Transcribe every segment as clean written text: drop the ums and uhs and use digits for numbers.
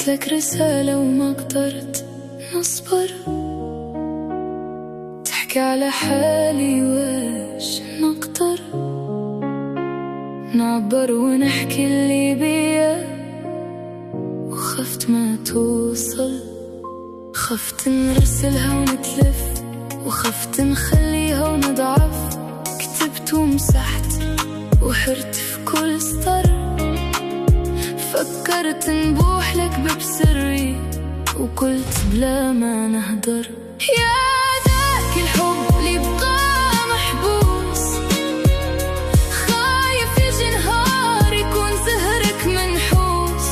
لك رسالة وما قدرت نصبر، تحكي على حالي واش نقدر نعبر ونحكي اللي بيا، وخفت ما توصل، خفت نرسلها ونتلف، وخفت نخليها ونضعف، كتبت ومسحت وحرت في كل سطر، فكرت نبوح لك بسري وقلت بلا ما نهدر. يا ذاك الحب اللي بقى محبوس، خايف يجي نهار يكون زهرك منحوس،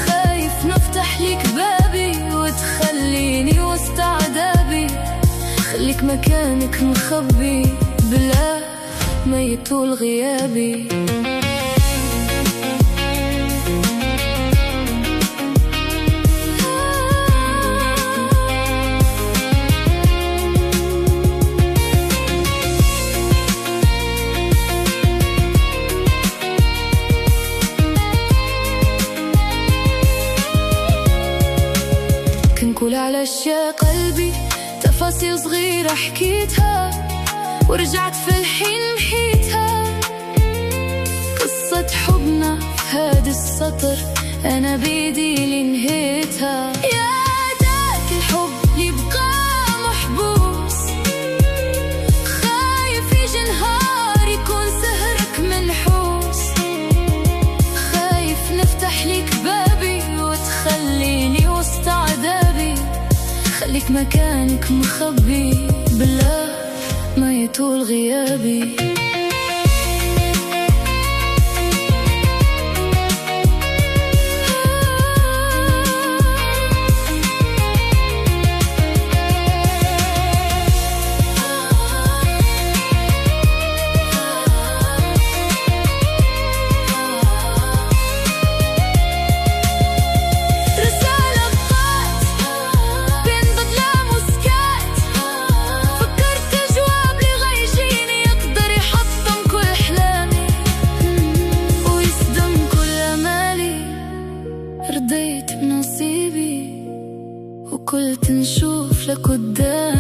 خايف نفتح لك بابي وتخليني وسط عذابي، خليك مكانك مخبي بلا ما يطول غيابي. كل على اشياء قلبي، تفاصيل صغيرة حكيتها ورجعت في الحين محيتها، قصة حبنا في هذا السطر أنا بيدي اللي نهيتها. يا ذاك الحب اللي بقى محبوس، خايف يجي نهار يكون سهرك منحوس، خايف نفتح لك بابي وتخليني وسط عذابي، خليك مكانك مخبي بلا ما يطول غيابي. رضيت بنصيبي وقلت نشوف لك قدام